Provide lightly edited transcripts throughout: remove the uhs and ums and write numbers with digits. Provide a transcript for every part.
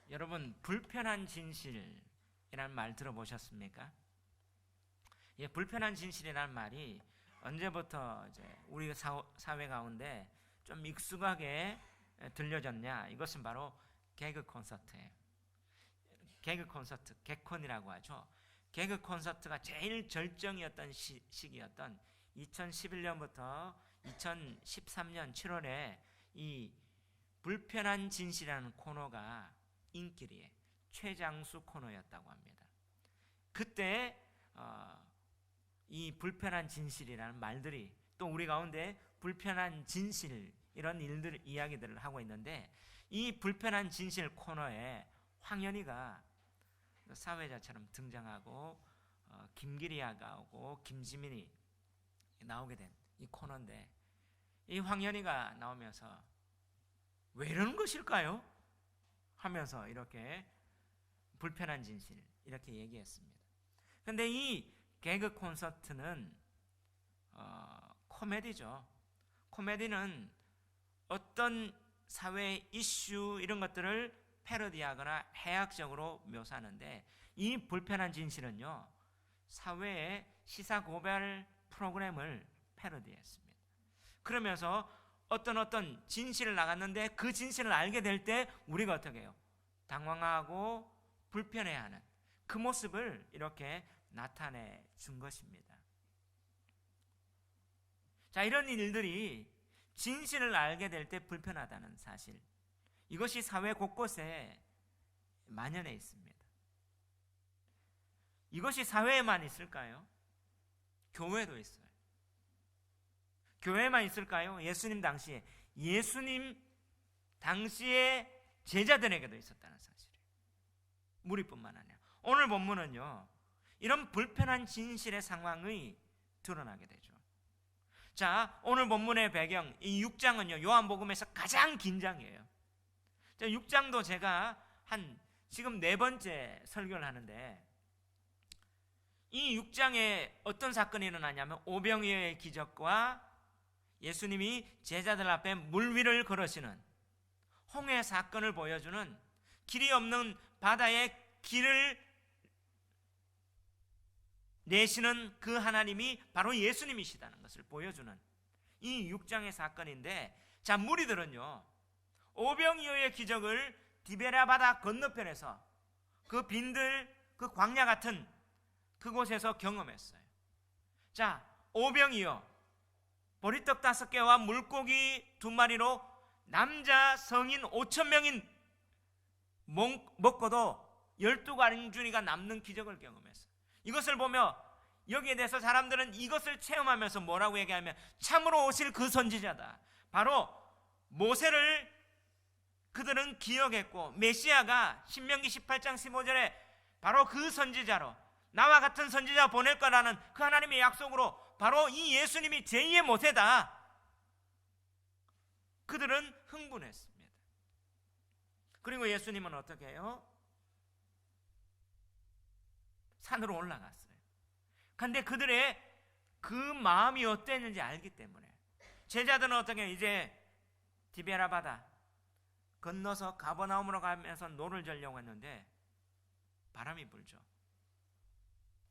여러분, 불편한 진실이라는 말 들어보셨습니까? 예, 불편한 진실이라는 말이 언제부터 이제 우리 사회 가운데 좀 익숙하게 들려졌냐? 이것은 바로 개그 콘서트예요. 개그 콘서트, 개콘이라고 하죠. 개그 콘서트가 제일 절정이었던 시기였던 2011년부터 2013년 7월에 이 불편한 진실이라는 코너가 인기리에 최장수 코너였다고 합니다. 그때 이 불편한 진실이라는 말들이 또 우리 가운데 불편한 진실 이런 이야기들을 하고 있는데, 이 불편한 진실 코너에 황현희가 사회자처럼 등장하고 김기리아가 오고 김지민이 나오게 된 이 코너인데, 이 황현희가 나오면서 왜 이러는 것일까요? 하면서 이렇게 불편한 진실 이렇게 얘기했습니다. 그런데 이 개그 콘서트는 코미디죠. 코미디는 어떤 사회 이슈 이런 것들을 패러디하거나 해학적으로 묘사하는데, 이 불편한 진실은요, 사회의 시사 고발 프로그램을 패러디했습니다. 그러면서 어떤 진실을 나갔는데 그 진실을 알게 될 때 우리가 어떻게 해요? 당황하고 불편해하는 그 모습을 이렇게 나타내 준 것입니다. 자, 이런 일들이 진실을 알게 될 때 불편하다는 사실, 이것이 사회 곳곳에 만연해 있습니다. 이것이 사회에만 있을까요? 교회도 있어요. 교회만 있을까요? 예수님 당시에 제자들에게도 있었다는 사실이에요. 무리뿐만 아니라 오늘 본문은요, 이런 불편한 진실의 상황이 드러나게 되죠. 자, 오늘 본문의 배경, 이 6장은요 요한복음에서 가장 긴 장이에요. 자, 6장도 제가 지금 4번째 설교를 하는데, 이 6장에 어떤 사건이 일어나냐면 오병이어의 기적과 예수님이 제자들 앞에 물 위를 걸으시는 홍해 사건을 보여주는, 길이 없는 바다에 길을 내시는 그 하나님이 바로 예수님이시다는 것을 보여주는 이 6장의 사건인데, 자, 무리들은요 오병이어의 기적을 디베랴 바다 건너편에서 그 빈들 그 광야 같은 그곳에서 경험했어요. 자, 오병이어 보리떡 5개와 물고기 2마리로 남자 성인 5,000명이 먹고도 12가증이가 남는 기적을 경험했어요. 이것을 보며 여기에 대해서 사람들은 이것을 체험하면서 뭐라고 얘기하면 참으로 오실 그 선지자다. 바로 모세를 그들은 기억했고, 메시아가 신명기 18장 15절에 바로 그 선지자로 나와 같은 선지자 보낼 거라는 그 하나님의 약속으로 바로 이 예수님이 제2의 모세다. 그들은 흥분했습니다. 그리고 예수님은 어떻게 해요? 산으로 올라갔어요. 그런데 그들의 그 마음이 어땠는지 알기 때문에 제자들은 어떻게 해요? 이제 디베랴 바다 건너서 가버나움으로 가면서 노를 젓려고 했는데 바람이 불죠.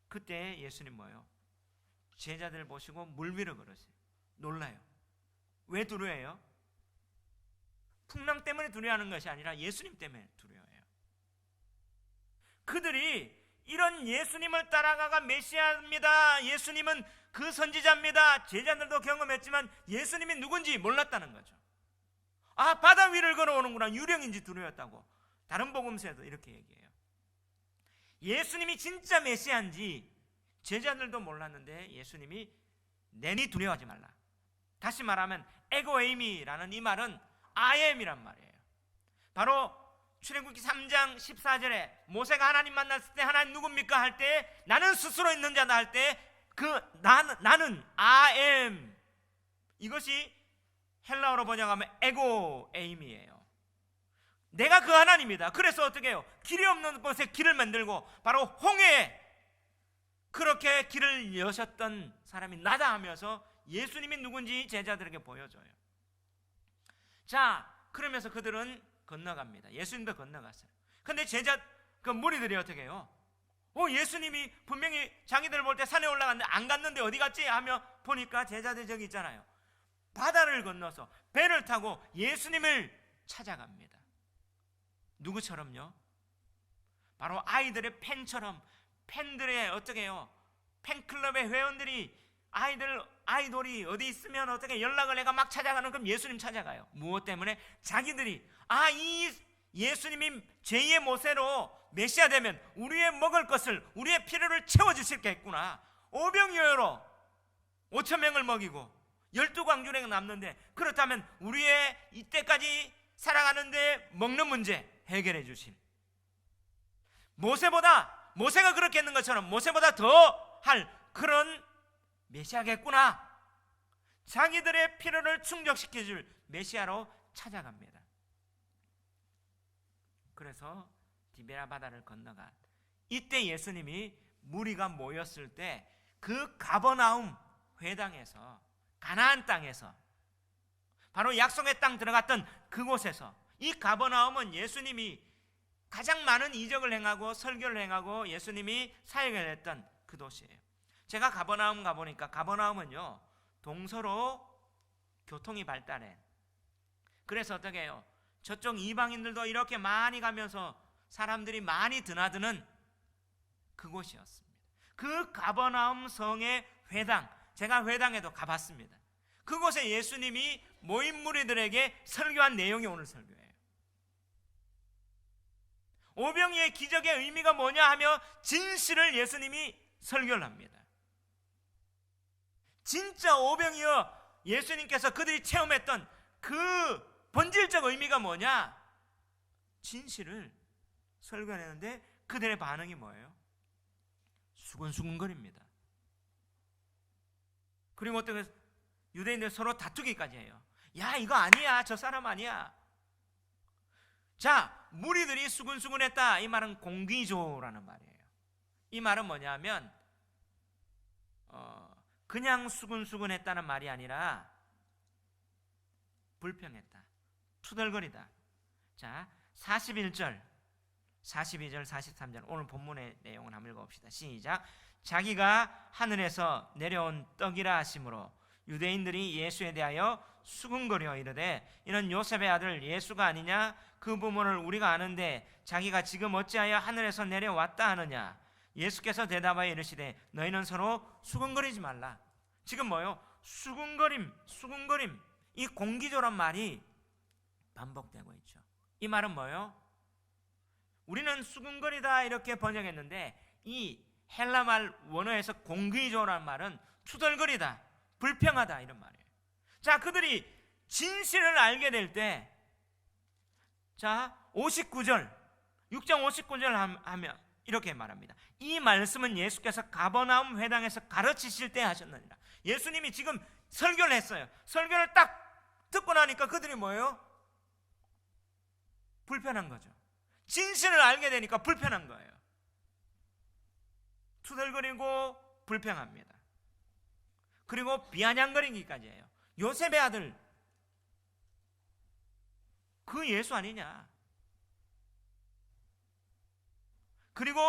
그때 예수님 뭐예요? 제자들 보시고 물 위로 걸으세요. 놀라요. 왜 두려워해요? 풍랑 때문에 두려워하는 것이 아니라 예수님 때문에 두려워해요. 그들이 이런 예수님을 따라가가 메시아입니다, 예수님은 그 선지자입니다, 제자들도 경험했지만 예수님이 누군지 몰랐다는 거죠. 아, 바다 위를 걸어오는구나, 유령인지 두려웠다고. 다른 복음서에도 이렇게 얘기해요. 예수님이 진짜 메시아인지 제자들도 몰랐는데 예수님이 내니 두려워하지 말라. 다시 말하면 에고에이미라는 이 말은 I am이란 말이에요. 바로 출애굽기 3장 14절에 모세가 하나님 만났을 때 하나님 누굽니까 할 때 나는 스스로 있는 자다 할 때 그 나는 I am, 이것이 헬라어로 번역하면 에고에이미예요. 내가 그 하나님이다. 그래서 어떻게 해요? 길이 없는 곳에 길을 만들고 바로 홍해에 그렇게 길을 여셨던 사람이 나다 하면서 예수님이 누군지 제자들에게 보여줘요. 자, 그러면서 그들은 건너갑니다. 예수님도 건너갔어요. 근데 그 무리들이 어떻게 해요? 예수님이 분명히 자기들 볼 때 산에 올라갔는데 안 갔는데 어디 갔지? 하며 보니까 제자들 저기 있잖아요. 바다를 건너서 배를 타고 예수님을 찾아갑니다. 누구처럼요? 바로 아이들의 팬처럼, 팬들의 어떻게 해요? 팬클럽의 회원들이 아이돌이 어디 있으면 어떻게 연락을 해가 막 찾아가는, 그럼 예수님 찾아가요. 무엇 때문에? 자기들이 이 예수님이 제2의 모세로 메시아 되면 우리의 먹을 것을, 우리의 필요를 채워주실 게 있구나. 오병이어로 5,000명을 먹이고 12광주랭이 남는데, 그렇다면 우리의 이때까지 살아가는데 먹는 문제 해결해 주실, 모세가 그렇게 했는 것처럼 모세보다 더 할 그런 메시아겠구나. 자기들의 필요를 충족시켜 줄 메시아로 찾아갑니다. 그래서 디베라 바다를 건너가 이때 예수님이 무리가 모였을 때 그 가버나움 회당에서, 가나안 땅에서, 바로 약속의 땅 들어갔던 그곳에서, 이 가버나움은 예수님이 가장 많은 이적을 행하고 설교를 행하고 예수님이 사역을 했던 그 도시예요. 제가 가버나움 가보니까 가버나움은요, 동서로 교통이 발달해. 그래서 어떻게 해요? 저쪽 이방인들도 이렇게 많이 가면서 사람들이 많이 드나드는 그곳이었습니다. 그 가버나움 성의 회당, 제가 회당에도 가봤습니다. 그곳에 예수님이 모인 무리들에게 설교한 내용이 오늘 설교예요. 오병이의 기적의 의미가 뭐냐 하며 진실을 예수님이 설교를 합니다. 진짜 오병이어 예수님께서 그들이 체험했던 그 본질적 의미가 뭐냐? 진실을 설교하는데 그들의 반응이 뭐예요? 수근수근거립니다. 그리고 어떤 유대인들 서로 다투기까지 해요. 야, 이거 아니야, 저 사람 아니야. 자, 무리들이 수근수근했다, 이 말은 공기조라는 말이에요. 이 말은 뭐냐면 그냥 수근수근했다는 말이 아니라 불평했다, 투덜거리다. 자, 41절, 42절, 43절 오늘 본문의 내용을 한번 읽어봅시다. 시작. 자기가 하늘에서 내려온 떡이라 하심으로 유대인들이 예수에 대하여 수군거려 이르되 이는 요셉의 아들 예수가 아니냐? 그 부모를 우리가 아는데 자기가 지금 어찌하여 하늘에서 내려왔다 하느냐? 예수께서 대답하여 이르시되 너희는 서로 수군거리지 말라. 지금 뭐요? 수군거림. 이 공기조란 말이 반복되고 있죠. 이 말은 뭐요? 우리는 수군거리다 이렇게 번역했는데 이 헬라말 원어에서 공기조란 말은 투덜거리다, 불평하다 이런 말이에요. 자, 그들이 진실을 알게 될 때, 자 59절, 6장 59절 하면 이렇게 말합니다. 이 말씀은 예수께서 가버나움 회당에서 가르치실 때 하셨느니라. 예수님이 지금 설교를 했어요. 설교를 딱 듣고 나니까 그들이 뭐예요? 불편한 거죠. 진실을 알게 되니까 불편한 거예요. 투덜거리고 불평합니다. 그리고 비아냥거리기까지 해요. 요셉의 아들, 그 예수 아니냐? 그리고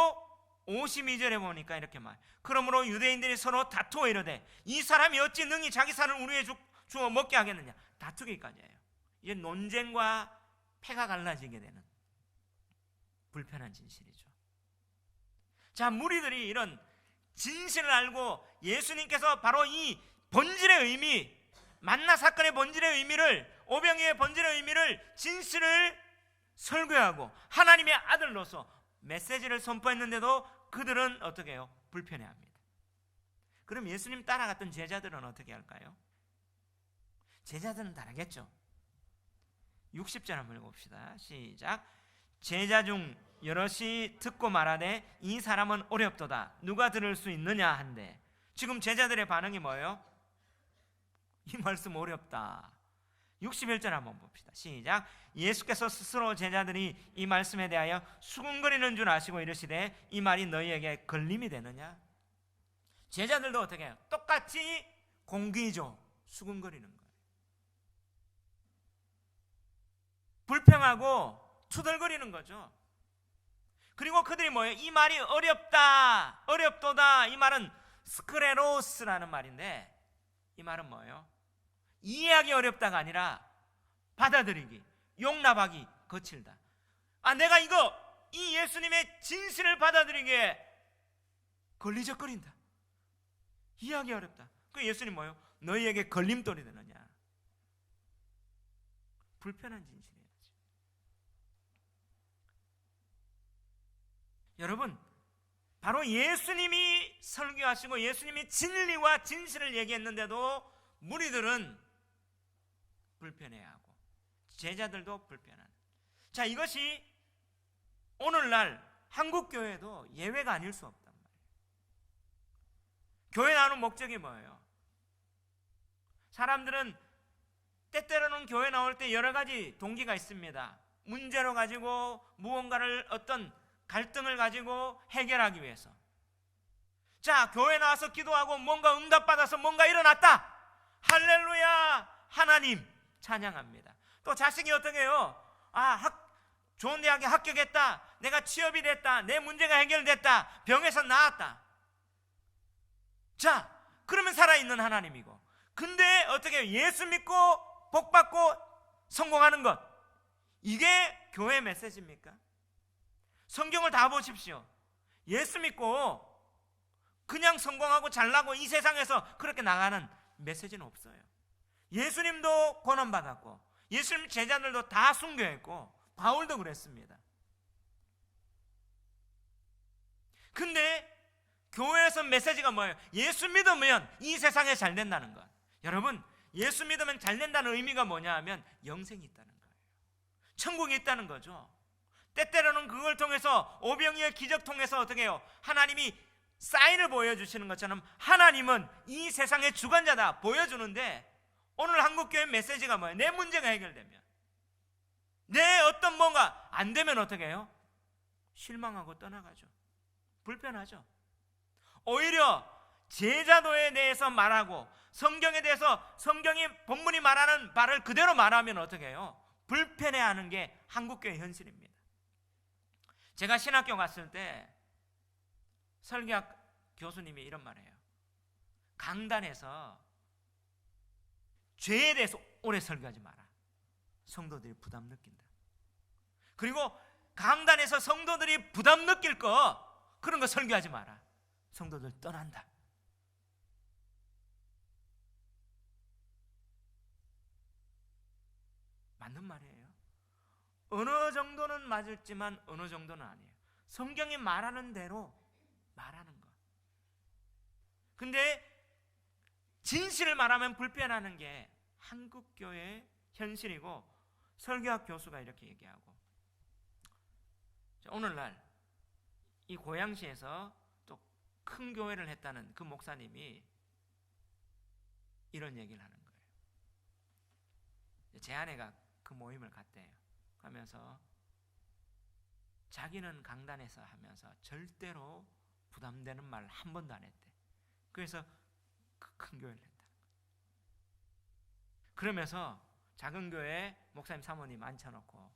52절에 보니까 이렇게 말. 그러므로 유대인들이 서로 다투어 이르되 이 사람이 어찌 능히 자기 살을 우리에 주어 먹게 하겠느냐? 다투기까지 해요. 이제 논쟁과 패가 갈라지게 되는 불편한 진실이죠. 자, 무리들이 이런 진실을 알고 예수님께서 바로 이 본질의 의미, 만나 사건의 본질의 의미를, 오병이의 본질의 의미를, 진실을 설교하고 하나님의 아들로서 메시지를 선포했는데도 그들은 어떻게 해요? 불편해합니다. 그럼 예수님 따라갔던 제자들은 어떻게 할까요? 제자들은 다르겠죠. 60절 한번 읽어봅시다. 시작. 제자 중 여럿이 듣고 말하되 이 사람은 어렵도다, 누가 들을 수 있느냐 한데, 지금 제자들의 반응이 뭐예요? 이 말씀 어렵다. 61절 한번 봅시다. 시작. 예수께서 스스로 제자들이 이 말씀에 대하여 수군거리는 줄 아시고 이르시되 이 말이 너희에게 걸림이 되느냐? 제자들도 어떻게 해요? 똑같이 공기조, 수군거리는 거예요. 불평하고 투덜거리는 거죠. 그리고 그들이 뭐예요? 이 말이 어렵다, 어렵도다. 이 말은 스크레로스라는 말인데, 이 말은 뭐예요? 이해하기 어렵다가 아니라 받아들이기, 용납하기 거칠다. 내가 이 예수님의 진실을 받아들이기에 걸리적거린다, 이해하기 어렵다. 그 예수님 뭐예요? 너희에게 걸림돌이 되느냐? 불편한 진실이에요. 여러분, 바로 예수님이 설교하시고 예수님이 진리와 진실을 얘기했는데도 무리들은 불편해하고 제자들도 불편한. 자, 이것이 오늘날 한국교회도 예외가 아닐 수 없단 말이에요. 교회 나오는 목적이 뭐예요? 사람들은 때때로는 교회 나올 때 여러 가지 동기가 있습니다. 문제로 가지고 무언가를, 어떤 갈등을 가지고 해결하기 위해서. 자, 교회 나와서 기도하고 뭔가 응답받아서 뭔가 일어났다, 할렐루야, 하나님 찬양합니다. 또 자식이 어떻게 해요? 좋은 대학에 합격했다, 내가 취업이 됐다, 내 문제가 해결됐다, 병에서 나았다. 자, 그러면 살아있는 하나님이고. 근데 어떻게 해요? 예수 믿고 복받고 성공하는 것, 이게 교회 메시지입니까? 성경을 다 보십시오. 예수 믿고 그냥 성공하고 잘나고 이 세상에서 그렇게 나가는 메시지는 없어요. 예수님도 고난받았고 예수님 제자들도 다 순교했고 바울도 그랬습니다. 근데 교회에서 메시지가 뭐예요? 예수 믿으면 이 세상에 잘 된다는 것. 여러분, 예수 믿으면 잘 된다는 의미가 뭐냐 하면 영생이 있다는 거예요. 천국이 있다는 거죠. 때때로는 그걸 통해서, 오병이의 기적 통해서 어떻게 해요? 하나님이 사인을 보여주시는 것처럼 하나님은 이 세상의 주관자다 보여주는데, 오늘 한국교회 메시지가 뭐예요? 내 문제가 해결되면, 내 어떤 뭔가 안 되면 어떻게 해요? 실망하고 떠나가죠. 불편하죠. 오히려 제자도에 대해서 말하고 성경에 대해서, 성경이 본문이 말하는 바를 그대로 말하면 어떻게 해요? 불편해하는 게 한국교회 현실입니다. 제가 신학교 갔을 때 설교학 교수님이 이런 말을 해요. 강단에서 죄에 대해서 오래 설교하지 마라. 성도들이 부담 느낀다. 그리고 강단에서 성도들이 부담 느낄 그런 거 설교하지 마라. 성도들 떠난다. 맞는 말이에요. 어느 정도는 맞을지만 어느 정도는 아니에요. 성경이 말하는 대로 말하는 것. 근데 진실을 말하면 불편하는 게 한국교회의 현실이고, 설교학 교수가 이렇게 얘기하고, 오늘날 이 고양시에서 또 큰 교회를 했다는 그 목사님이 이런 얘기를 하는 거예요. 제 아내가 그 모임을 갔대요. 하면서 자기는 강단에서 하면서 절대로 부담되는 말 한 번도 안 했대. 그래서 그 큰 교회를 했다. 그러면서 작은 교회 목사님 사모님 앉혀놓고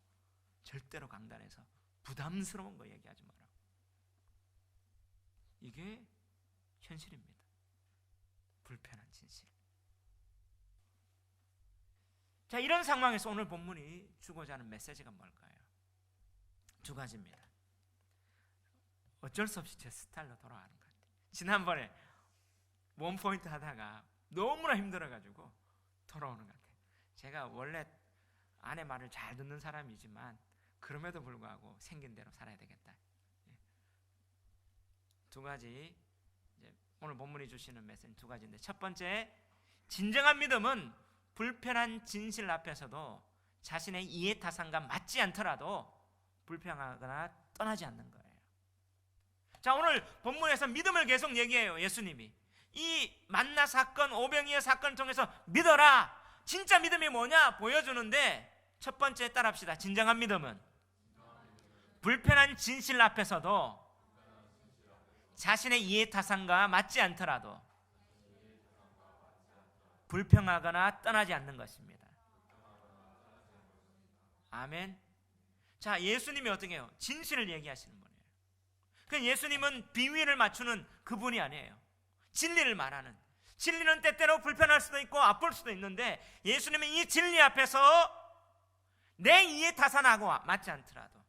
절대로 강단에서 부담스러운 거 얘기하지 마라. 이게 현실입니다. 불편한 진실. 자, 이런 상황에서 오늘 본문이 주고자 하는 메시지가 뭘까요? 두 가지입니다. 어쩔 수 없이 제 스타일로 돌아가는 것 같아요. 지난번에 원포인트 하다가 너무나 힘들어가지고 돌아오는 것 같아요. 제가 원래 아내 말을 잘 듣는 사람이지만 그럼에도 불구하고 생긴 대로 살아야 되겠다. 두 가지, 이제 오늘 본문이 주시는 메시지 두 가지인데, 첫 번째, 진정한 믿음은 불편한 진실 앞에서도 자신의 이해타산과 맞지 않더라도 불평하거나 떠나지 않는 거예요. 자, 오늘 본문에서 믿음을 계속 얘기해요. 예수님이 이 만나 사건, 오병이의 사건을 통해서 믿어라, 진짜 믿음이 뭐냐 보여주는데, 첫 번째 따라합시다. 진정한 믿음은 불편한 진실 앞에서도 자신의 이해타산과 맞지 않더라도 불평하거나 떠나지 않는 것입니다. 아멘. 자, 예수님이 어떻게 해요? 진실을 얘기하시는 분이에요. 그 예수님은 비위를 맞추는 그분이 아니에요. 진리를 말하는. 진리는 때때로 불편할 수도 있고 아플 수도 있는데 예수님은 이 진리 앞에서 내 이해 타산하고 맞지 않더라도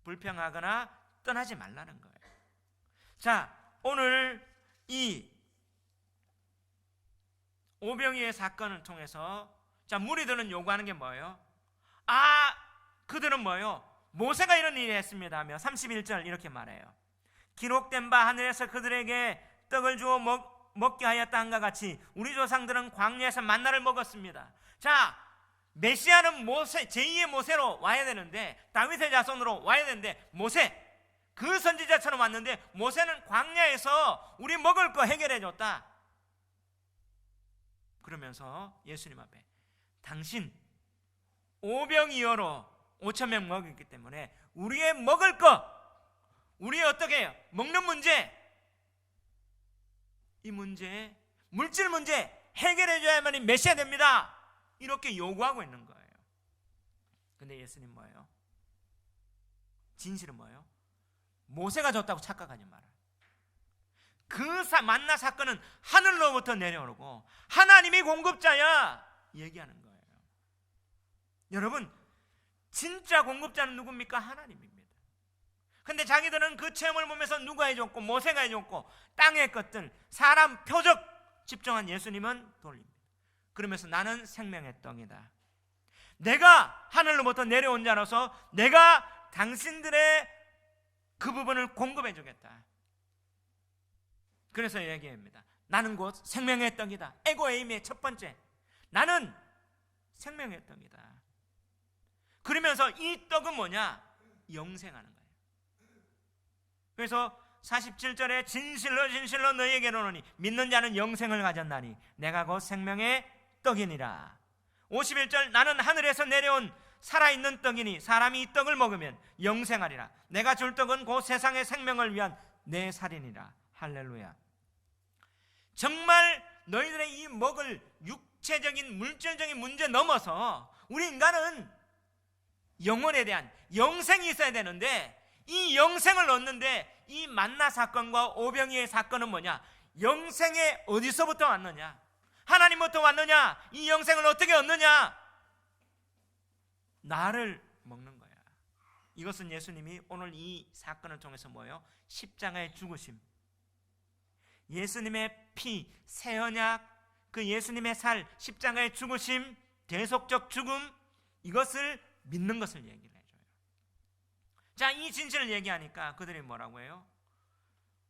불평하거나 떠나지 말라는 거예요. 자, 오늘 이 오병이의 사건을 통해서 자, 무리들은 요구하는 게 뭐예요? 그들은 뭐예요? 모세가 이런 일을 했습니다 하며 31절 이렇게 말해요. 기록된 바 하늘에서 그들에게 떡을 주어 먹게 하였다 한과 같이 우리 조상들은 광야에서 만나를 먹었습니다. 자, 메시아는 모세, 제2의 모세로 와야 되는데, 다윗의 자손으로 와야 되는데, 모세, 그 선지자처럼 왔는데 모세는 광야에서 우리 먹을 거 해결해 줬다. 그러면서 예수님 앞에 당신 오병이어로 5,000명 먹였기 때문에 우리의 먹을 거, 우리의 어떻게 해요? 먹는 문제, 이 문제, 물질 문제 해결해 줘야만이 메시아 됩니다. 이렇게 요구하고 있는 거예요. 근데 예수님 뭐예요? 진실은 뭐예요? 모세가 줬다고 착각하지 마라. 그 만나 사건은 하늘로부터 내려오고 하나님이 공급자야 얘기하는 거예요. 여러분, 진짜 공급자는 누굽니까? 하나님입니다. 근데 자기들은 그 체험을 보면서 누가 해줬고 모세가 해줬고 땅의 것들, 사람 표적 집중한 예수님은 돌립니다. 그러면서 나는 생명의 떡이다. 내가 하늘로부터 내려온 자로서 내가 당신들의 그 부분을 공급해 주겠다. 그래서 얘기합니다. 나는 곧 생명의 떡이다. 에고에임의 첫 번째, 나는 생명의 떡이다. 그러면서 이 떡은 뭐냐? 영생하는 거예요. 그래서 47절에 진실로 진실로 너희에게 이르노니 믿는 자는 영생을 가졌나니 내가 곧 생명의 떡이니라. 51절, 나는 하늘에서 내려온 살아있는 떡이니 사람이 이 떡을 먹으면 영생하리라. 내가 줄 떡은 곧 세상의 생명을 위한 내 살이니라. 할렐루야. 정말 너희들의 이 먹을 육체적인 물질적인 문제 넘어서 우리 인간은 영혼에 대한 영생이 있어야 되는데, 이 영생을 얻는데 이 만나 사건과 오병이의 사건은 뭐냐? 영생에 어디서부터 왔느냐? 하나님부터 왔느냐? 이 영생을 어떻게 얻느냐? 나를 먹는 거야. 이것은 예수님이 오늘 이 사건을 통해서 뭐예요? 십자가의 죽으심, 예수님의 피, 새 언약, 그 예수님의 살, 십자가의 죽으심, 대속적 죽음, 이것을 믿는 것을 얘기를 해줘요. 자, 이 진실을 얘기하니까 그들이 뭐라고 해요?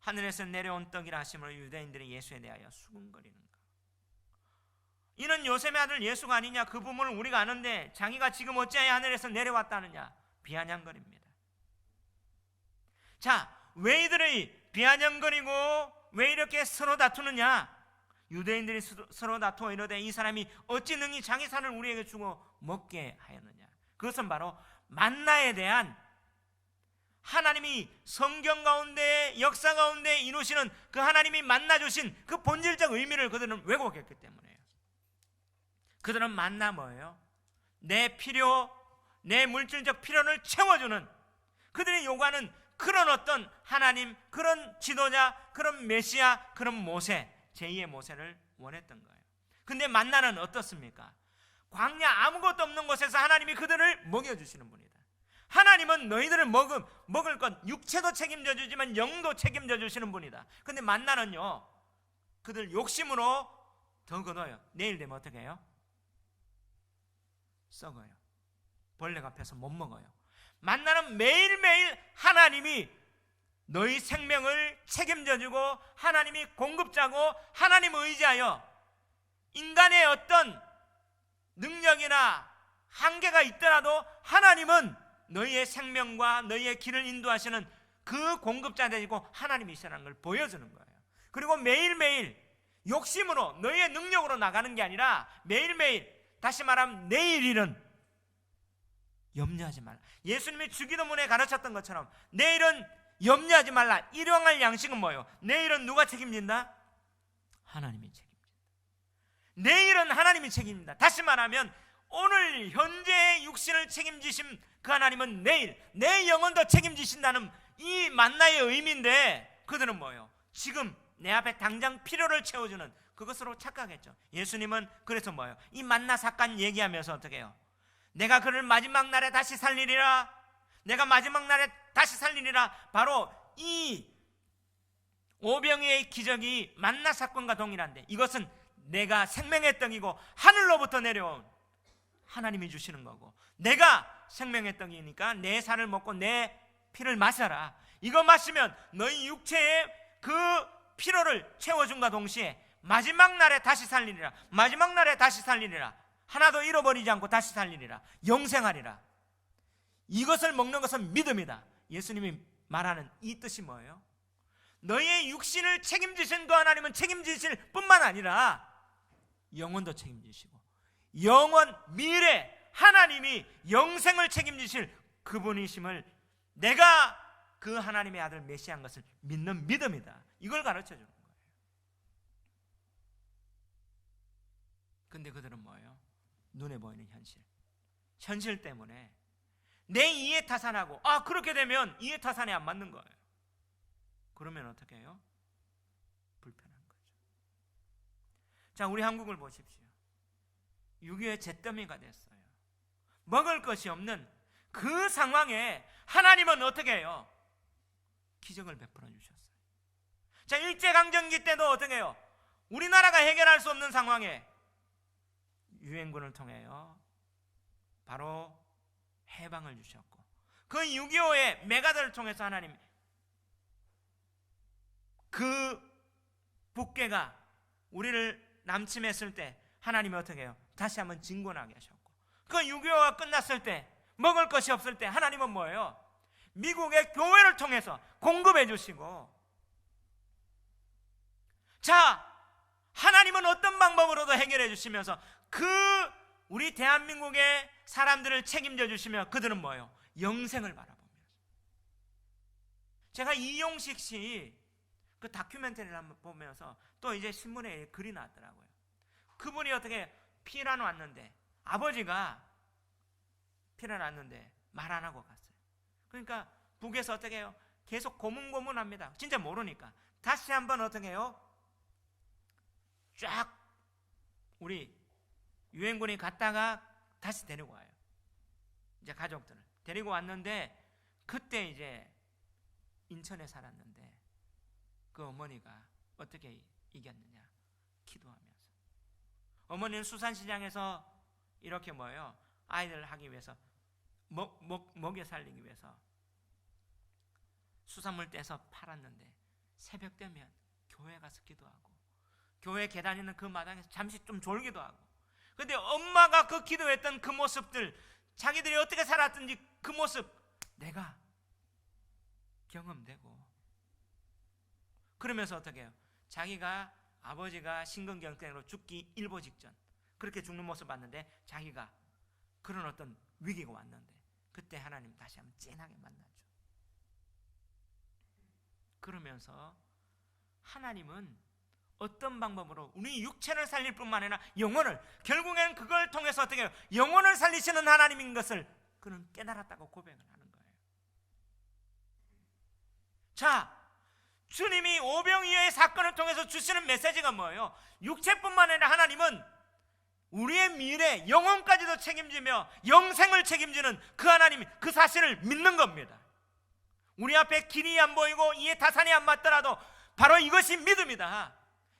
하늘에서 내려온 떡이라 하심으로 유대인들이 예수에 대하여 수군거리는가. 이는 요셉의 아들 예수가 아니냐? 그 부분을 우리가 아는데 자기가 지금 어찌하여 하늘에서 내려왔다느냐? 비아냥거립니다. 자, 왜 이들이 비아냥거리고 왜 이렇게 서로 다투느냐? 유대인들이 서로 다투어 이르되 이 사람이 어찌 능히 자기 살을 우리에게 주고 먹게 하였느냐? 그것은 바로 만나에 대한 하나님이 성경 가운데 역사 가운데 이루시는 그 하나님이 만나 주신 그 본질적 의미를 그들은 왜곡했기 때문에요. 그들은 만나 뭐예요? 내 필요, 내 물질적 필요를 채워주는, 그들이 요구하는 그런 어떤 하나님, 그런 지도자, 그런 메시아, 그런 모세, 제2의 모세를 원했던 거예요. 근데 만나는 어떻습니까? 광야 아무것도 없는 곳에서 하나님이 그들을 먹여주시는 분이다. 하나님은 너희들을 먹을 것, 육체도 책임져 주지만 영도 책임져 주시는 분이다. 근데 만나는요, 그들 욕심으로 더 걷어요. 내일 되면 어떻게 해요? 썩어요. 벌레가 펴서 못 먹어요. 만나는 매일매일 하나님이 너희 생명을 책임져 주고 하나님이 공급자고 하나님 의지하여 인간의 어떤 능력이나 한계가 있더라도 하나님은 너희의 생명과 너희의 길을 인도하시는 그 공급자 되시고 하나님이시라는 걸 보여주는 거예요. 그리고 매일매일 욕심으로 너희의 능력으로 나가는 게 아니라 매일매일, 다시 말하면 내일 일은 염려하지 말라. 예수님이 주기도문에 가르쳤던 것처럼 내일은 염려하지 말라. 일용할 양식은 뭐예요? 내일은 누가 책임진다? 하나님이 책임진다. 내일은 하나님이 책임진다. 다시 말하면 오늘 현재의 육신을 책임지신 그 하나님은 내일 내 영혼도 책임지신다는 이 만나의 의미인데 그들은 뭐예요? 지금 내 앞에 당장 필요를 채워주는 그것으로 착각했죠. 예수님은 그래서 뭐예요? 이 만나 사건 얘기하면서 어떻게 해요? 내가 그를 마지막 날에 다시 살리리라, 내가 마지막 날에 다시 살리리라. 바로 이 오병이의 기적이 만나 사건과 동일한데, 이것은 내가 생명의 떡이고 하늘로부터 내려온 하나님이 주시는 거고, 내가 생명의 떡이니까 내 살을 먹고 내 피를 마셔라. 이거 마시면 너희 육체의 그 피로를 채워준과 동시에 마지막 날에 다시 살리리라, 마지막 날에 다시 살리리라, 하나도 잃어버리지 않고 다시 살리리라, 영생하리라. 이것을 먹는 것은 믿음이다. 예수님이 말하는 이 뜻이 뭐예요? 너희의 육신을 책임지신 그 하나님은 책임지실 뿐만 아니라 영혼도 책임지시고, 영원 미래 하나님이 영생을 책임지실 그분이심을 내가 그 하나님의 아들 메시아인 것을 믿는 믿음이다. 이걸 가르쳐 주는 거예요. 근데 그들은 뭐예요? 눈에 보이는 현실 때문에 내 이해 타산하고, 그렇게 되면 이해 타산이 안 맞는 거예요. 그러면 어떻게 해요? 불편한 거죠. 자, 우리 한국을 보십시오. 6.25의 잿더미가 됐어요. 먹을 것이 없는 그 상황에 하나님은 어떻게 해요? 기적을 베풀어 주셨어요. 자, 일제강점기 때도 어떻게 해요? 우리나라가 해결할 수 없는 상황에 유엔군을 통해요 바로 해방을 주셨고, 그 6.25의 메가드를 통해서 하나님 그 북괴가 우리를 남침했을 때 하나님이 어떻게 해요? 다시 한번 진군하게 하셨고, 그 6.25가 끝났을 때 먹을 것이 없을 때 하나님은 뭐예요? 미국의 교회를 통해서 공급해 주시고, 자, 하나님은 어떤 방법으로도 해결해 주시면서 그 우리 대한민국의 사람들을 책임져 주시며 그들은 뭐예요? 영생을 바라봅니다. 제가 이용식 씨 그 다큐멘터리를 한번 보면서 또 이제 신문에 글이 나왔더라고요. 그분이 어떻게 피난 왔는데, 아버지가 피난 왔는데 말 안 하고 갔어요. 그러니까 북에서 어떻게 해요? 계속 고문고문합니다. 진짜 모르니까 다시 한번 어떻게 해요? 쫙 우리 유엔군이 갔다가 다시 데리고 와요. 이제 가족들을 데리고 왔는데, 그때 이제 인천에 살았는데 그 어머니가 어떻게 이겼느냐? 기도하면서. 어머니는 수산시장에서 이렇게 뭐예요? 아이들 하기 위해서 먹여 살리기 위해서 수산물 떼서 팔았는데, 새벽 되면 교회 가서 기도하고, 교회 계단 있는 그 마당에서 잠시 좀 졸기도 하고. 근데 엄마가 그 기도했던 그 모습들, 자기들이 어떻게 살았든지 그 모습 내가 경험되고, 그러면서 어떻게 해요? 자기가 아버지가 심근경색으로 죽기 일보 직전 그렇게 죽는 모습 봤는데, 자기가 그런 어떤 위기가 왔는데 그때 하나님 다시 한번 찐하게 만나죠. 그러면서 하나님은 어떤 방법으로 우리 육체를 살릴 뿐만 아니라 영혼을, 결국에는 그걸 통해서 어떻게 해요? 영혼을 살리시는 하나님인 것을 그는 깨달았다고 고백을 하는 거예요. 자, 주님이 오병이어의 사건을 통해서 주시는 메시지가 뭐예요? 육체뿐만 아니라 하나님은 우리의 미래, 영혼까지도 책임지며 영생을 책임지는 그 하나님, 그 사실을 믿는 겁니다. 우리 앞에 길이 안 보이고 이해 타산이 안 맞더라도 바로 이것이 믿음이다.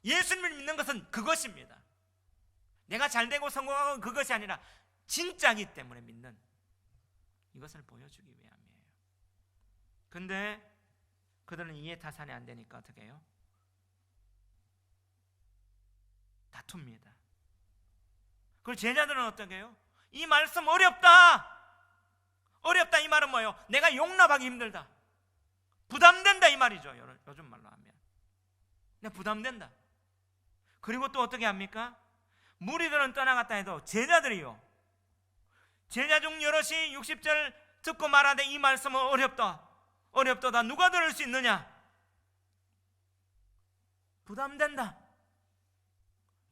예수님을 믿는 것은 그것입니다. 내가 잘되고 성공하고 그것이 아니라 진짜이기 때문에 믿는, 이것을 보여주기 위함이에요. 근데 그들은 이해 타산이 안 되니까 어떻게 해요? 다툽니다. 그리고 제자들은 어떻게 해요? 이 말씀 어렵다. 어렵다 이 말은 뭐예요? 내가 용납하기 힘들다, 부담된다 이 말이죠. 요즘 말로 하면 내가 부담된다. 그리고 또 어떻게 합니까? 무리들은 떠나갔다 해도 제자들이요, 제자 중 여럿이 60절 듣고 말하되 이 말씀은 어렵도다 누가 들을 수 있느냐? 부담된다,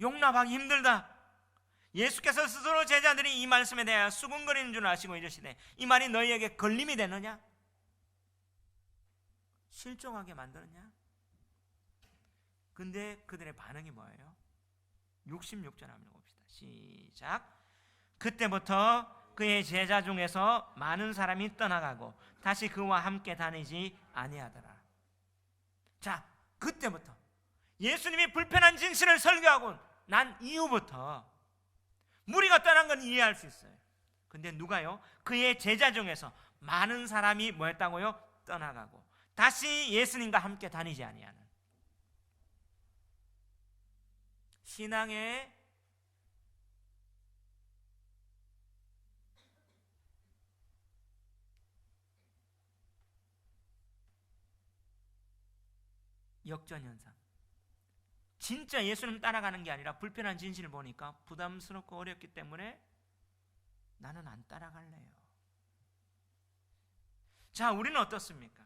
용납하기 힘들다. 예수께서 스스로 제자들이 이 말씀에 대하여 수군거리는 줄 아시고 이러시되 이 말이 너희에게 걸림이 되느냐? 실종하게 만드느냐? 근데 그들의 반응이 뭐예요? 66절 한번 봅시다. 시작. 그때부터 그의 제자 중에서 많은 사람이 떠나가고 다시 그와 함께 다니지 아니하더라. 자, 그때부터 예수님이 불편한 진실을 설교하고 난 이후부터 무리가 떠난 건 이해할 수 있어요. 근데 누가요? 그의 제자 중에서 많은 사람이 뭐였다고요? 떠나가고 다시 예수님과 함께 다니지 아니하는 신앙의 역전현상. 진짜 예수님 따라가는 게 아니라 불편한 진실을 보니까 부담스럽고 어렵기 때문에 나는 안 따라갈래요. 자, 우리는 어떻습니까?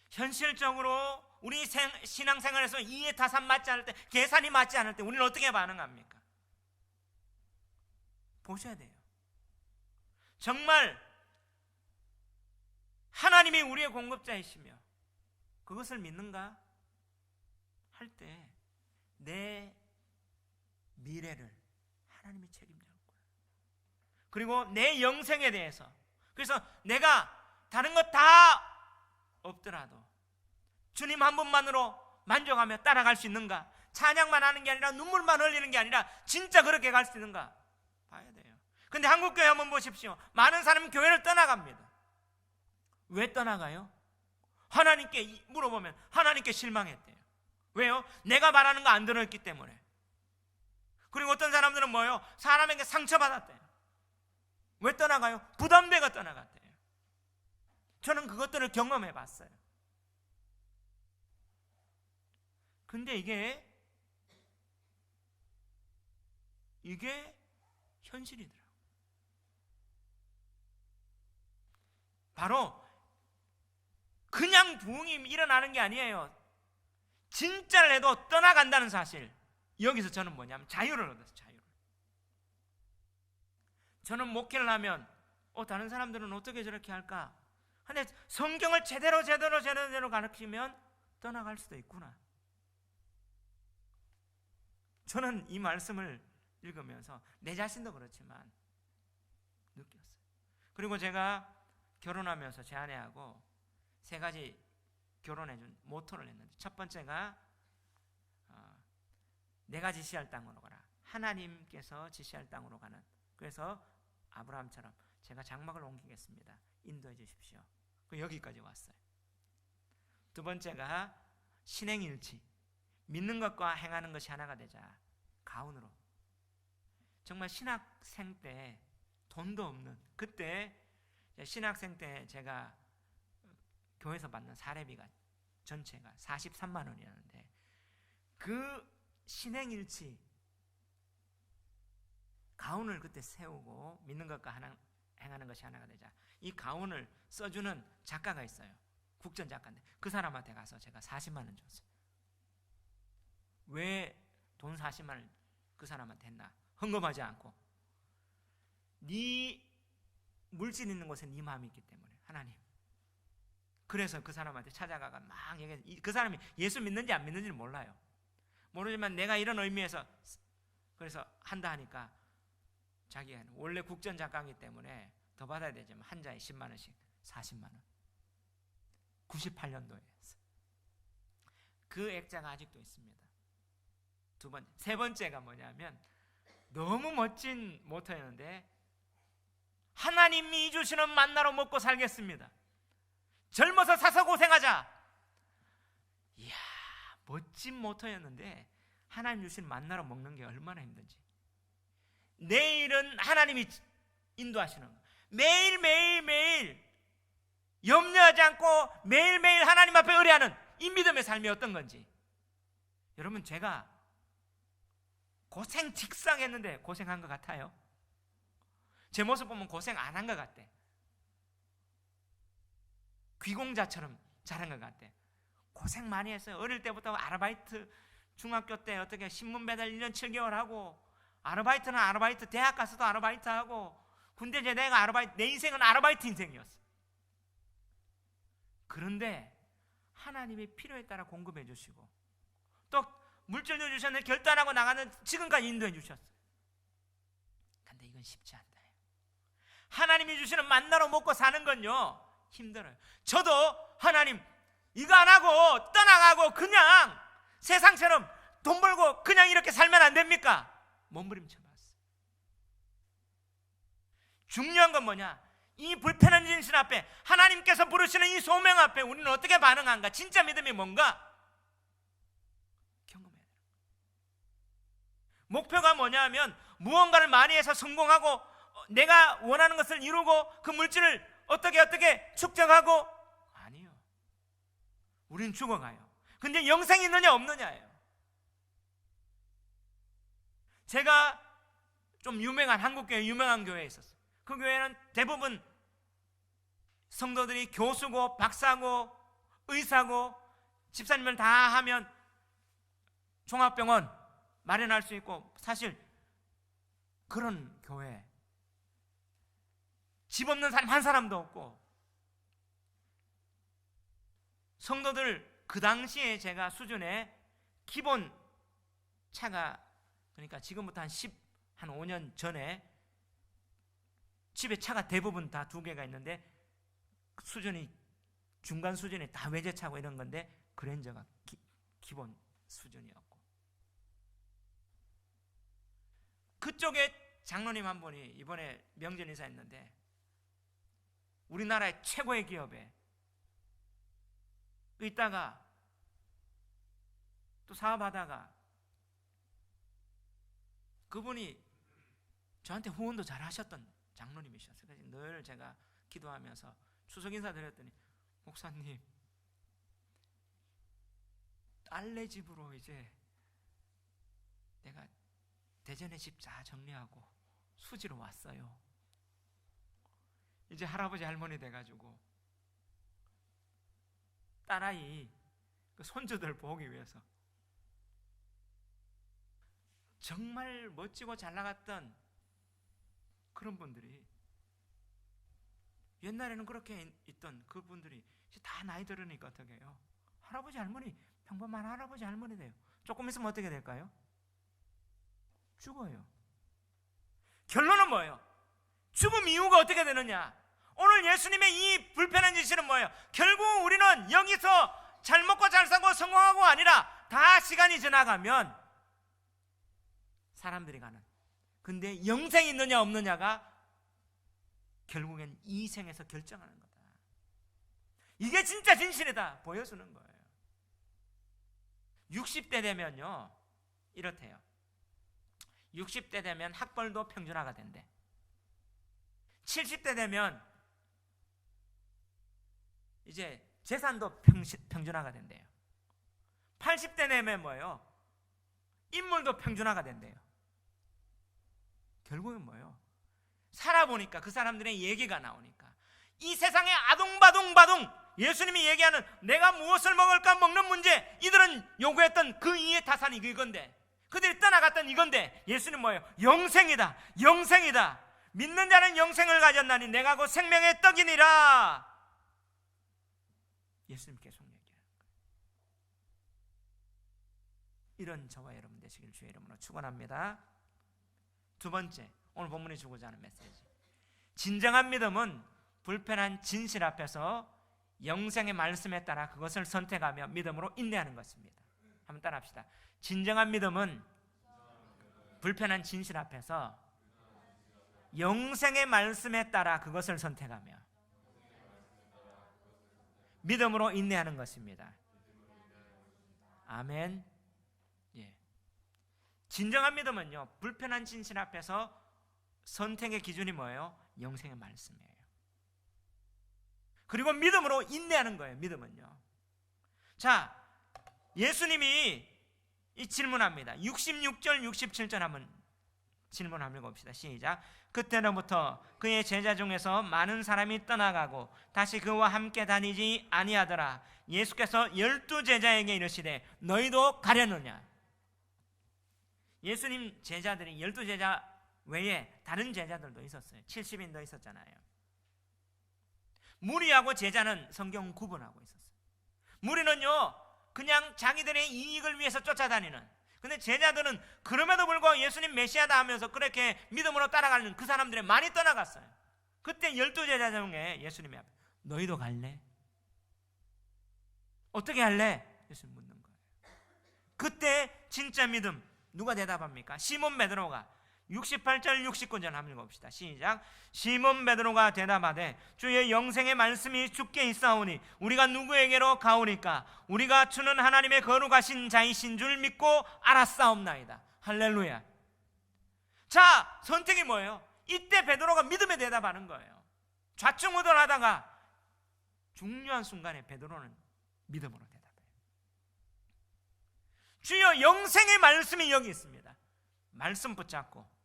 현실적으로 우리 신앙생활에서 이해타산 맞지 않을 때, 계산이 맞지 않을 때 우리는 어떻게 반응합니까? 보셔야 돼요. 정말 하나님이 우리의 공급자이시며 그것을 믿는가? 할 때 내 미래를 하나님이 책임질 거예요. 그리고 내 영생에 대해서, 그래서 내가 다른 것 다 없더라도 주님 한 분만으로 만족하며 따라갈 수 있는가? 찬양만 하는 게 아니라 눈물만 흘리는 게 아니라 진짜 그렇게 갈 수 있는가? 봐야 돼요. 근데 한국교회 한번 보십시오. 많은 사람은 교회를 떠나갑니다. 왜 떠나가요? 하나님께 물어보면 하나님께 실망했대요. 왜요? 내가 말하는 거 안 들었기 때문에. 그리고 어떤 사람들은 뭐예요? 사람에게 상처받았대요. 왜 떠나가요? 부담돼가 떠나갔대요. 저는 그것들을 경험해 봤어요. 근데 이게 현실이더라고요. 바로 그냥 부흥이 일어나는 게 아니에요. 진짜를 해도 떠나간다는 사실. 여기서 저는 뭐냐면 자유를 얻었어요. 자유를. 저는 목회를 하면 다른 사람들은 어떻게 저렇게 할까? 근데 성경을 제대로 가르치면 떠나갈 수도 있구나. 저는 이 말씀을 읽으면서 내 자신도 그렇지만 느꼈어요. 그리고 제가 결혼하면서 제 아내하고 3가지 결혼해준 모토를 했는데, 첫 번째가 내가 지시할 땅으로 가라. 하나님께서 지시할 땅으로 가는. 그래서 아브라함처럼 제가 장막을 옮기겠습니다. 인도해 주십시오. 여기까지 왔어요. 두 번째가 신행일치. 믿는 것과 행하는 것이 하나가 되자. 가운으로. 정말 신학생 때 돈도 없는, 그때 신학생 때 제가 교회에서 받는 사례비가 전체가 43만 원이었는데 그 신행일치 가운을 그때 세우고 믿는 것과 행하는 것이 하나가 되자. 이 가운을 써주는 작가가 있어요. 국전 작가인데 그 사람한테 가서 제가 40만 원 줬어요. 왜 돈 40만 원 그 사람한테 했나? 헌금하지 않고 네 물질 있는 곳에 네 마음이 있기 때문에 하나님. 그래서 그 사람한테 찾아가가 막 얘기해. 그 사람이 예수 믿는지 안 믿는지는 몰라요. 모르지만 내가 이런 의미에서 그래서 한다 하니까 자기가 원래 국전 작가이기 때문에 더 받아야 되지만 한 장에 10만 원씩 40만 원. 98년도에 했어요. 그 액자가 아직도 있습니다. 세 번째가 뭐냐면 너무 멋진 모토였는데 하나님이 주시는 만나로 먹고 살겠습니다. 젊어서 사서 고생하자. 이야, 멋진 모토였는데 하나님 주신 만나로 먹는 게 얼마나 힘든지. 내일은 하나님이 인도하시는 거. 매일 염려하지 않고 매일매일 하나님 앞에 의뢰하는 이 믿음의 삶이 어떤 건지. 여러분, 제가 고생 직상했는데 고생한 것 같아요? 제 모습 보면 고생 안 한 것 같대. 귀공자처럼 자란 것 같대. 고생 많이 했어요. 어릴 때부터 아르바이트, 중학교 때 어떻게 신문 배달 1년 7개월 하고, 아르바이트는 아르바이트, 대학 가서도 아르바이트 하고, 군대 제대가 아르바이트, 내 인생은 아르바이트 인생이었어. 그런데 하나님이 필요에 따라 공급해 주시고 또 물질도 주셨는데 결단하고 나가는 지금까지 인도해 주셨어요. 근데 이건 쉽지 않다. 하나님이 주시는 만나로 먹고 사는 건요 힘들어요. 저도 하나님 이거 안 하고 떠나가고 그냥 세상처럼 돈 벌고 그냥 이렇게 살면 안 됩니까? 몸부림쳐봤어요. 중요한 건 뭐냐? 이 불편한 진실 앞에 하나님께서 부르시는 이 소명 앞에 우리는 어떻게 반응한가? 진짜 믿음이 뭔가? 경험해야 돼요. 목표가 뭐냐 하면 무언가를 많이 해서 성공하고 내가 원하는 것을 이루고 그 물질을 어떻게 축적하고 아니요. 우린 죽어가요. 근데 영생이 있느냐 없느냐예요. 제가 좀 유명한 한국교회 유명한 교회에 있었어요. 그 교회는 대부분 성도들이 교수고 박사고 의사고 집사님을 다 하면 종합병원 마련할 수 있고 사실 그런 교회 집 없는 사람 한 사람도 없고 성도들 그 당시에 제가 수준에 기본 차가 그러니까 지금부터 한 5년 전에 집에 차가 대부분 다 2개가 있는데 수준이 중간 수준이 다 외제차고 이런 건데 그랜저가 기본 수준이었고 그쪽에 장로님 한 분이 이번에 명절 인사했는데 우리나라의 최고의 기업에 있다가 또 사업하다가 그분이 저한테 후원도 잘 하셨던 장로님이셨어요. 그래서 늘 제가 기도하면서 추석 인사 드렸더니 목사님 딸네 집으로 이제 내가 대전에 집 다 정리하고 수지로 왔어요. 이제 할아버지 할머니 돼가지고 딸아이 그 손주들 보기 위해서 정말 멋지고 잘 나갔던 그런 분들이 옛날에는 그렇게 있던 그분들이 이제 다 나이 들으니까 어떻게 해요? 할아버지 할머니 평범한 할아버지 할머니 돼요. 조금 있으면 어떻게 될까요? 죽어요. 결론은 뭐예요? 죽음 이유가 어떻게 되느냐? 오늘 예수님의 이 불편한 진실은 뭐예요? 결국 우리는 여기서 잘 먹고 잘 살고 성공하고 아니라 다 시간이 지나가면 사람들이 가는 근데 영생이 있느냐 없느냐가 결국엔 이 생에서 결정하는 거다. 이게 진짜 진실이다 보여주는 거예요. 60대 되면요 이렇대요. 60대 되면 학벌도 평준화가 된대. 70대 되면 이제 재산도 평준화가 된대요. 80대 되면 뭐예요? 인물도 평준화가 된대요. 결국은 뭐예요? 살아보니까 그 사람들의 얘기가 나오니까 이 세상에 아둥바둥 예수님이 얘기하는 내가 무엇을 먹을까 먹는 문제 이들은 요구했던 그 이해 타산이 이건데 그들이 떠나갔던 이건데 예수님 뭐예요? 영생이다. 영생이다. 믿는 자는 영생을 가졌나니 내가 곧 생명의 떡이니라. 예수님 계속 얘기하는 거예요. 이런 저와 여러분 되시길 주의 이름으로 축원합니다. 두 번째, 오늘 본문이 주고자 하는 메시지. 진정한 믿음은 불편한 진실 앞에서 영생의 말씀에 따라 그것을 선택하며 믿음으로 인내하는 것입니다. 한번 따라합시다. 진정한 믿음은 불편한 진실 앞에서 영생의 말씀에 따라 그것을 선택하며 믿음으로 인내하는 것입니다. 아멘. 예. 진정한 믿음은요 불편한 진실 앞에서 선택의 기준이 뭐예요? 영생의 말씀이에요. 그리고 믿음으로 인내하는 거예요. 믿음은요. 자, 예수님이 이 질문합니다. 66절 67절 한번 질문 한번 읽어봅시다. 시작. 그때로부터 그의 제자 중에서 많은 사람이 떠나가고 다시 그와 함께 다니지 아니하더라. 예수께서 12제자에게 이르시되 너희도 가려느냐? 예수님 제자들이 12제자 외에 다른 제자들도 있었어요. 70인 더 있었잖아요. 무리하고 제자는 성경은 구분하고 있었어요. 무리는요 그냥 자기들의 이익을 위해서 쫓아다니는, 근데 제자들은 그럼에도 불구하고 예수님 메시아다 하면서 그렇게 믿음으로 따라가는 그 사람들이 많이 떠나갔어요. 그때 12제자 중에 예수님이 앞에 너희도 갈래? 어떻게 할래? 예수님 묻는 거예요. 그때 진짜 믿음 누가 대답합니까? 시몬 베드로가 68절 69절 한번 읽어봅시다. 시작. 시몬 베드로가 대답하되 주의 영생의 말씀이 주께 있사오니 우리가 누구에게로 가오니까? 우리가 주는 하나님의 거룩하신 자이신 줄 믿고 알았사옵나이다. 할렐루야. 자, 선택이 뭐예요? 이때 베드로가 믿음에 대답하는 거예요. 좌충우돌하다가 중요한 순간에 베드로는 믿음으로 대답해요. 주여 영생의 말씀이 여기 있습니다. 말씀 붙잡고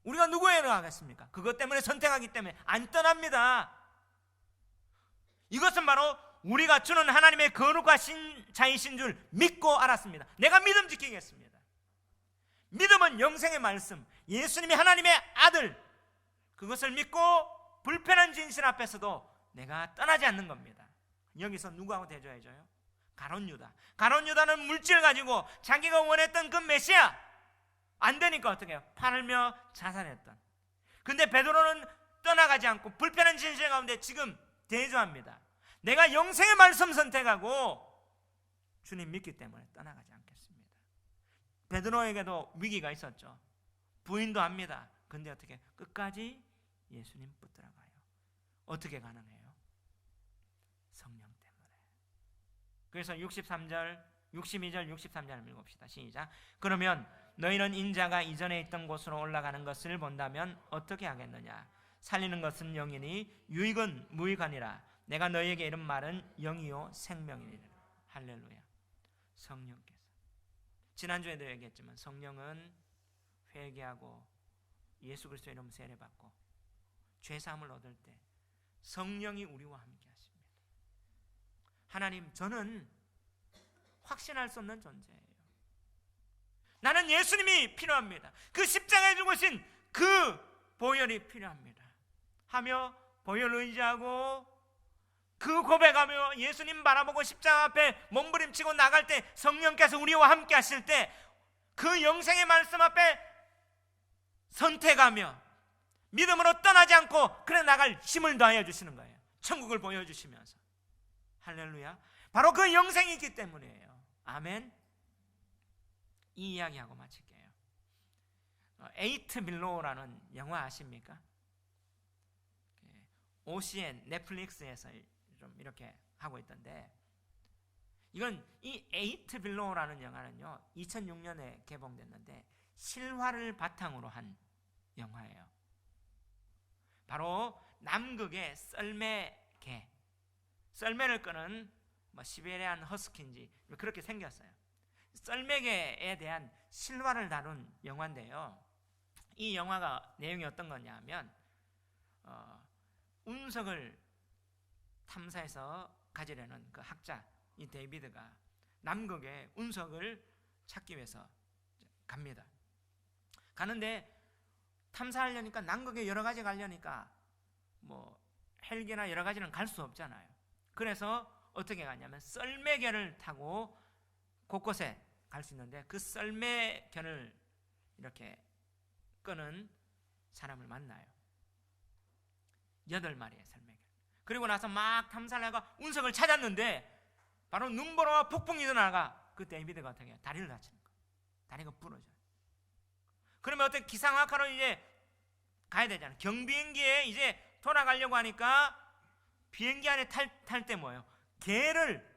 우리가 누구에게 가겠습니까? 그것 때문에 선택하기 때문에 안 떠납니다. 이것은 바로 우리가 주는 하나님의 거룩하신 자이신 줄 믿고 알았습니다. 내가 믿음 지키겠습니다. 믿음은 영생의 말씀, 예수님이 하나님의 아들, 그것을 믿고 불편한 진실 앞에서도 내가 떠나지 않는 겁니다. 여기서 누구하고 대조해줘요? 가룟 유다. 가룟 유다는 물질 가지고 자기가 원했던 그 메시아 안 되니까 어떻게 해요? 팔며 자살했던. 근데 베드로는 떠나가지 않고 불편한 진실 가운데 지금 대조합니다. 내가 영생의 말씀 선택하고 주님 믿기 때문에 떠나가지 않겠습니다. 베드로에게도 위기가 있었죠. 부인도 합니다. 근데 어떻게 끝까지 예수님 붙들어가요. 어떻게 가능해요? 성령 때문에. 그래서 63절 62절 63절 읽읍시다. 시작. 그러면 너희는 인자가 이전에 있던 곳으로 올라가는 것을 본다면 어떻게 하겠느냐? 살리는 것은 영이니 유익은 무익하니라. 내가 너희에게 이런 말은 영이요 생명이니라. 할렐루야. 성령께서, 지난주에도 얘기했지만 성령은 회개하고 예수 그리스도의 이름 세례받고 죄사함을 얻을 때 성령이 우리와 함께 하십니다. 하나님, 저는 확신할 수 없는 존재예요. 나는 예수님이 필요합니다. 그 십자가에 죽으신 그 보혈이 필요합니다 하며 보혈 의지하고 그 고백하며 예수님 바라보고 십자가 앞에 몸부림치고 나갈 때 성령께서 우리와 함께 하실 때 그 영생의 말씀 앞에 선택하며 믿음으로 떠나지 않고 그래 나갈 힘을 더하여 주시는 거예요. 천국을 보여주시면서. 할렐루야. 바로 그 영생이 있기 때문이에요. 아멘. 이 이야기하고 마칠게요. 에이트 빌로우라는 영화 아십니까? OCN 넷플릭스에서 좀 이렇게 하고 있던데, 이건 이 에이트 빌로우라는 영화는요 2006년에 개봉됐는데 실화를 바탕으로 한 영화예요. 바로 남극의 썰매개, 썰매를 끄는 시베리안 허스키인지 그렇게 생겼어요. 썰매개에 대한 실화를 다룬 영화인데요, 이 영화가 내용이 어떤 거냐 하면 운석을 탐사해서 가지려는 그 학자 이 데이비드가 남극에 운석을 찾기 위해서 갑니다. 가는데 탐사하려니까 남극에 여러 가지 가려니까 헬기나 여러 가지는 갈 수 없잖아요. 그래서 어떻게 가냐면 썰매견을 타고 곳곳에 갈 수 있는데 그 썰매견을 이렇게 끄는 사람을 만나요. 8마리의 썰매견. 그리고 나서 막 탐사를 하고 운석을 찾았는데 바로 눈보라와 폭풍이 일어나가 그 데이비드가 어떻게 해요? 다리를 다치는 거예요. 다리가 부러져요. 그러면 어떻게 기상학하러 이제 가야 되잖아요. 경비행기에 이제 돌아가려고 하니까 비행기 안에 탈 때 뭐예요? 개를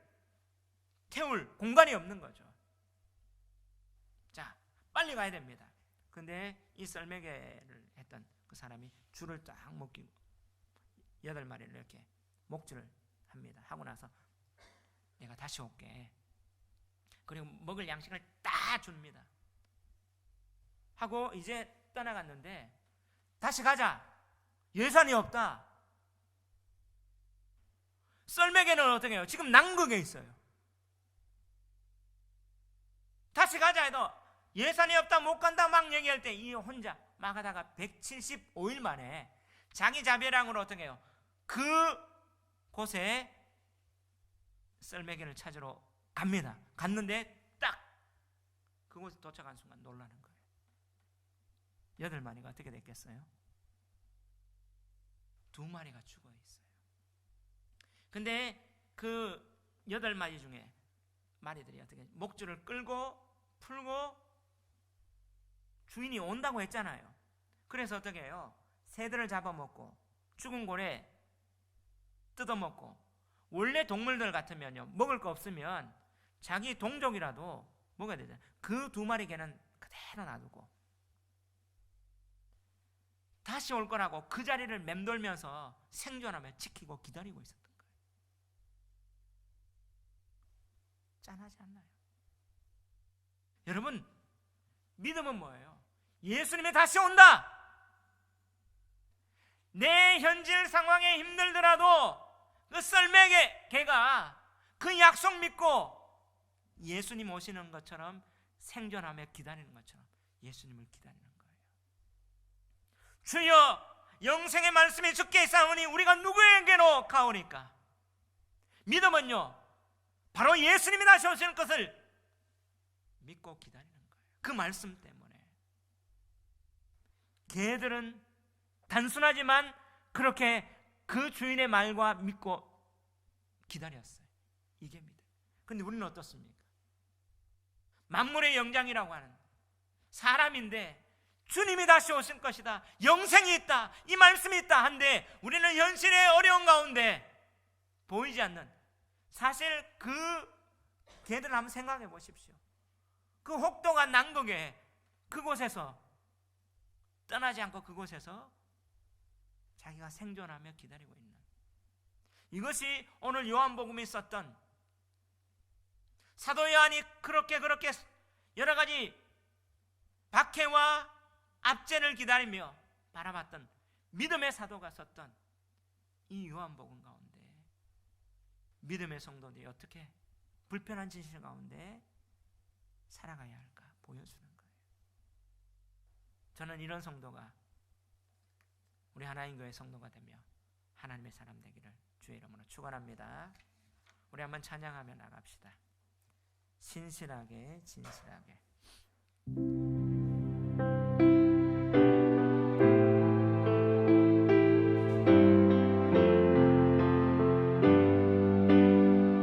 태울 공간이 없는 거죠. 자, 빨리 가야 됩니다. 근데 이 썰매개를 했던 그 사람이 줄을 딱 묶이고 8마리를 이렇게 목줄을 합니다. 하고 나서 내가 다시 올게. 그리고 먹을 양식을 다 줍니다. 하고 이제 떠나갔는데 다시 가자. 예산이 없다. 썰매개는 어떻게 해요? 지금 남극에 있어요. 다시 가자 해도 예산이 없다, 못 간다 막 얘기할 때 이 혼자 막 하다가 175일 만에 자기 자배량으로 어떻게 해요? 그 곳에 썰매개를 찾으러 갑니다. 갔는데 딱 그곳에 도착한 순간 놀라는 거예요. 8마리가 어떻게 됐겠어요? 2마리가 죽어 있어요. 근데 그 8마리 중에 마리들이 어떻게 목줄을 끌고 풀고 주인이 온다고 했잖아요. 그래서 어떻게 해요? 새들을 잡아먹고 죽은 고래 뜯어먹고, 원래 동물들 같으면요, 먹을 거 없으면 자기 동족이라도 먹어야 되잖아요. 그 2마리 개는 그대로 놔두고 다시 올 거라고 그 자리를 맴돌면서 생존하며 지키고 기다리고 있었던 거예요. 짠하지 않나요? 여러분, 믿음은 뭐예요? 예수님이 다시 온다. 내 현실 상황에 힘들더라도 그 썰매개 개가 그 약속 믿고 예수님 오시는 것처럼 생존하며 기다리는 것처럼 예수님을 기다리는 거예요. 주여, 영생의 말씀이 주께 있사오니 우리가 누구에게로 가오니까? 믿음은요, 바로 예수님이 다시 오시는 것을 믿고 기다리는 거예요. 그 말씀 때문에. 개들은 단순하지만 그렇게 그 주인의 말과 믿고 기다렸어요. 이게 믿음. 근데 우리는 어떻습니까? 만물의 영장이라고 하는 사람인데 주님이 다시 오실 것이다, 영생이 있다, 이 말씀이 있다 한데 우리는 현실의 어려운 가운데 보이지 않는, 사실 그 개들을 한번 생각해 보십시오. 그 혹독한 남극에 그곳에서 떠나지 않고 그곳에서 자기가 생존하며 기다리고 있는, 이것이 오늘 요한복음이 썼던, 사도 요한이 그렇게 여러 가지 박해와 압제를 기다리며 바라봤던 믿음의 사도가 썼던 이 요한복음 가운데 믿음의 성도들이 어떻게 불편한 진실 가운데 살아가야 할까 보여주는 거예요. 저는 이런 성도가 우리 하나님교회 성도가 되며 하나님의 사람 되기를 주의 이름으로 축원합니다. 우리 한번 찬양하며 나갑시다. 신실하게 진실하게.